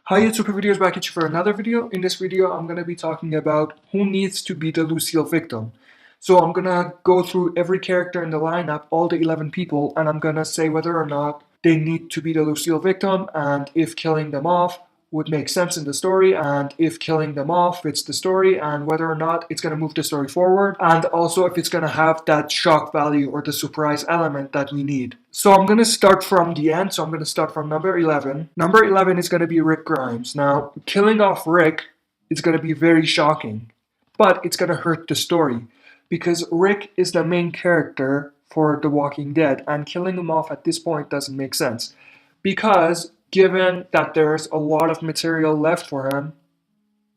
Hi YouTube, Videos back at you for another video. In this video, I'm going to be talking about who needs to be the Lucille victim. So I'm going to go through every character in the lineup, all the 11 people, and I'm going to say whether or not they need to be the Lucille victim, and if killing them off would make sense in the story, and if killing them off fits the story, and whether or not it's going to move the story forward, and also if it's going to have that shock value or the surprise element that we need. So I'm going to start from the end, so I'm going to start from number 11. Number 11 is going to be Rick Grimes. Now, killing off Rick is going to be very shocking, but it's going to hurt the story, because Rick is the main character for The Walking Dead, and killing him off at this point doesn't make sense, because given that there's a lot of material left for him,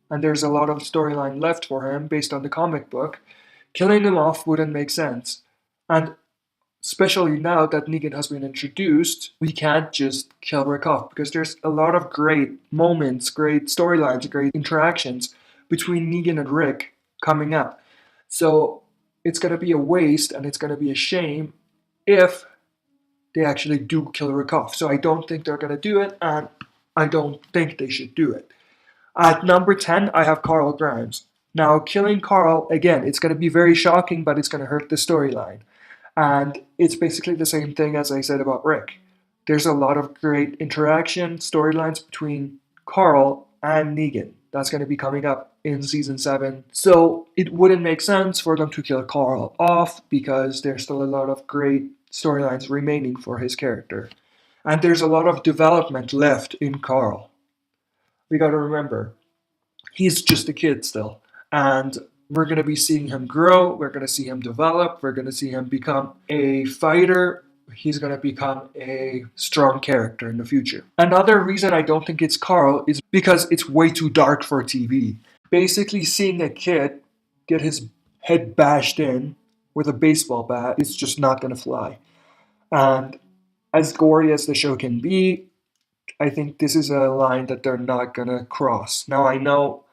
and there's a lot of storyline left for him based on the comic book, killing him off wouldn't make sense. And especially now that Negan has been introduced, we can't just kill Rick off, because there's a lot of great moments, great storylines, great interactions between Negan and Rick coming up. So it's going to be a waste, and it's going to be a shame if they actually do kill Rick off. So I don't think they're going to do it, and I don't think they should do it. At number 10, I have Carl Grimes. Now, killing Carl, again, it's going to be very shocking, but it's going to hurt the storyline. And it's basically the same thing as I said about Rick. There's a lot of great interaction, storylines between Carl and Negan. That's going to be coming up in season 7. So it wouldn't make sense for them to kill Carl off, because there's still a lot of great storylines remaining for his character. And there's a lot of development left in Carl. We gotta remember, he's just a kid still. And we're going to be seeing him grow, we're going to see him develop, we're going to see him become a fighter, he's going to become a strong character in the future. Another reason I don't think it's Carl is because it's way too dark for TV. Basically, seeing a kid get his head bashed in with a baseball bat is just not going to fly. And as gory as the show can be, I think this is a line that they're not going to cross. Now, I know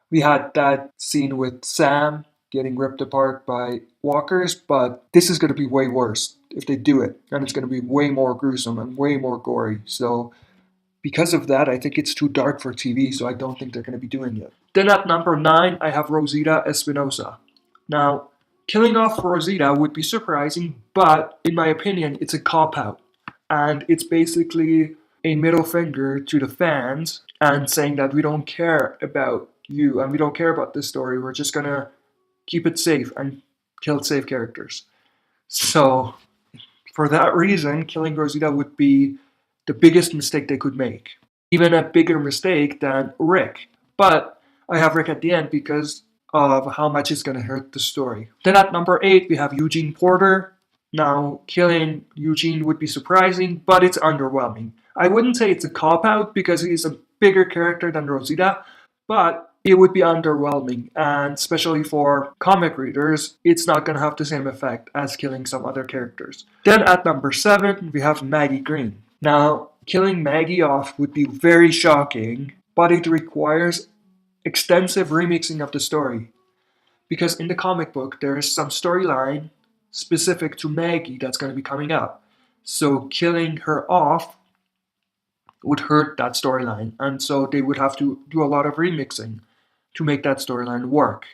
we had that scene with Sam getting ripped apart by walkers, but this is going to be way worse if they do it. And it's going to be way more gruesome and way more gory. So because of that, I think it's too dark for TV, so I don't think they're going to be doing it. Then at number 9, I have Rosita Espinosa. Now, killing off Rosita would be surprising, but in my opinion, it's a cop-out. And it's basically a middle finger to the fans and saying that we don't care about you and we don't care about this story, we're just gonna keep it safe and kill safe characters. So for that reason, killing Rosita would be the biggest mistake they could make, even a bigger mistake than Rick. But I have Rick at the end because of how much it's gonna hurt the story. Then at number 8, we have Eugene Porter. Now, killing Eugene would be surprising, but it's underwhelming. I wouldn't say it's a cop-out because he's a bigger character than Rosita, but it would be underwhelming, and especially for comic readers, it's not going to have the same effect as killing some other characters. Then at number 7, we have Maggie Greene. Now, killing Maggie off would be very shocking, but it requires extensive remixing of the story. Because in the comic book, there is some storyline specific to Maggie that's going to be coming up. So killing her off would hurt that storyline, and so they would have to do a lot of remixing to make that storyline work.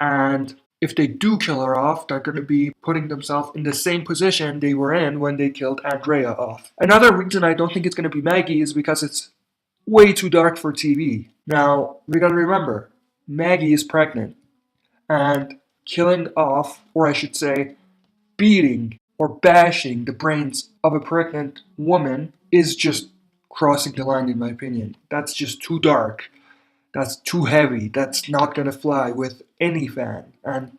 And if they do kill her off, they're going to be putting themselves in the same position they were in when they killed Andrea off. Another reason I don't think it's going to be Maggie is because it's way too dark for TV. Now, we got to remember, Maggie is pregnant, and killing off, or I should say, beating or bashing the brains of a pregnant woman is just crossing the line, in my opinion. That's just too dark. That's too heavy. That's not going to fly with any fan. And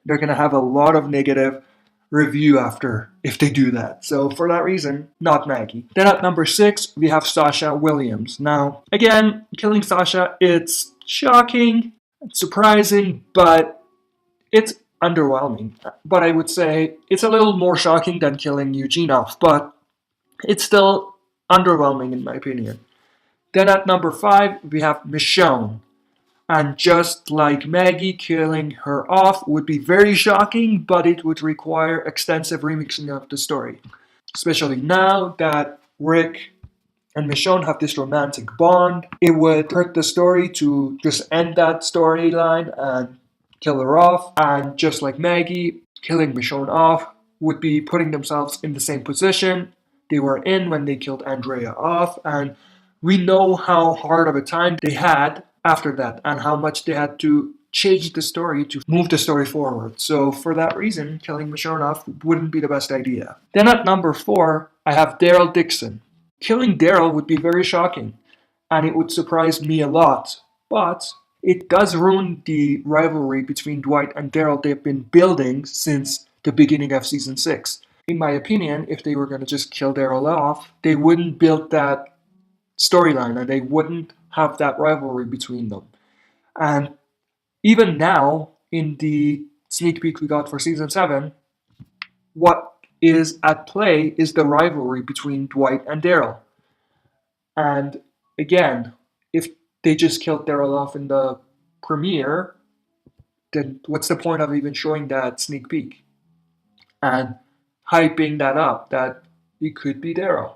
they're going to have a lot of negative review after if they do that. So for that reason, not Maggie. Then at number 6, we have Sasha Williams. Now, again, killing Sasha, it's shocking, it's surprising, but it's underwhelming. But I would say it's a little more shocking than killing Eugene off, but it's still underwhelming in my opinion. Then at number 5, we have Michonne. And just like Maggie, killing her off would be very shocking, but it would require extensive remixing of the story. Especially now that Rick and Michonne have this romantic bond. It would hurt the story to just end that storyline and kill her off. And just like Maggie, killing Michonne off would be putting themselves in the same position they were in when they killed Andrea off. And we know how hard of a time they had after that and how much they had to change the story to move the story forward. So for that reason, killing Michonne off wouldn't be the best idea. Then at number 4, I have Daryl Dixon. Killing Daryl would be very shocking, and it would surprise me a lot. But it does ruin the rivalry between Dwight and Daryl they've been building since the beginning of season 6. In my opinion, if they were going to just kill Daryl off, they wouldn't build that storyline and they wouldn't have that rivalry between them. And even now, in the sneak peek we got for season 7, what is at play is the rivalry between Dwight and Daryl. And again, if they just killed Daryl off in the premiere, then what's the point of even showing that sneak peek and hyping that up that it could be Daryl?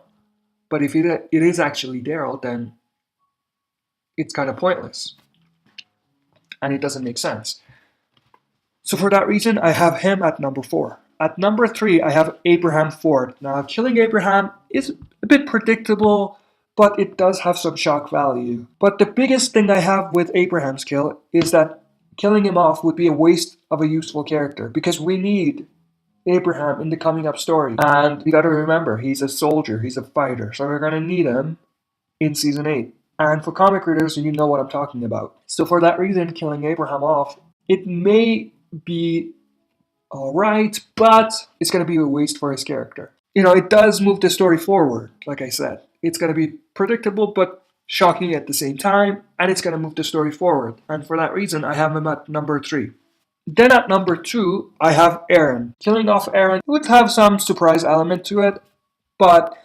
But if it is actually Daryl, then it's kind of pointless and it doesn't make sense. So for that reason, I have him at number 4. At number 3, I have Abraham Ford. Now, killing Abraham is a bit predictable, but it does have some shock value. But the biggest thing I have with Abraham's kill is that killing him off would be a waste of a useful character, because we need Abraham in the coming up story. And you gotta remember, he's a soldier, he's a fighter, so we're gonna need him in season 8. And for comic readers, you know what I'm talking about. So for that reason, killing Abraham off, it may be alright, but it's going to be a waste for his character. You know, it does move the story forward, like I said. It's going to be predictable, but shocking at the same time, and it's going to move the story forward. And for that reason, I have him at number 3. Then at number 2, I have Aaron. Killing off Aaron would have some surprise element to it, but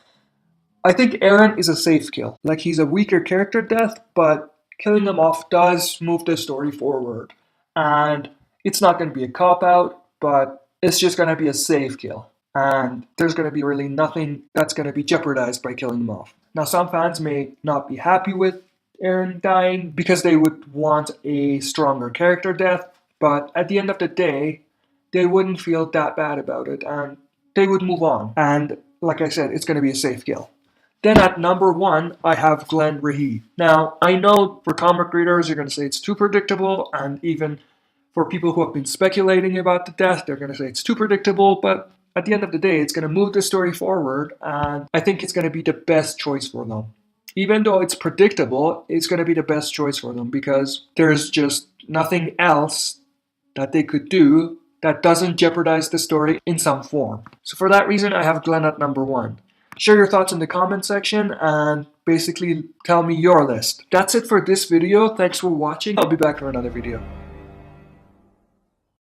I think Aaron is a safe kill. Like, he's a weaker character death, but killing him off does move the story forward. And it's not going to be a cop-out, but it's just going to be a safe kill. And there's going to be really nothing that's going to be jeopardized by killing him off. Now, some fans may not be happy with Aaron dying because they would want a stronger character death, but at the end of the day, they wouldn't feel that bad about it, and they would move on. And like I said, it's going to be a safe kill. Then at number 1, I have Glenn Rahee. Now, I know for comic readers, you're going to say it's too predictable, and even for people who have been speculating about the death, they're going to say it's too predictable, but at the end of the day, it's going to move the story forward, and I think it's going to be the best choice for them. Even though it's predictable, it's going to be the best choice for them because there's just nothing else that they could do that doesn't jeopardize the story in some form. So for that reason, I have Glenn at number 1. Share your thoughts in the comment section and basically tell me your list. That's it for this video. Thanks for watching. I'll be back for another video.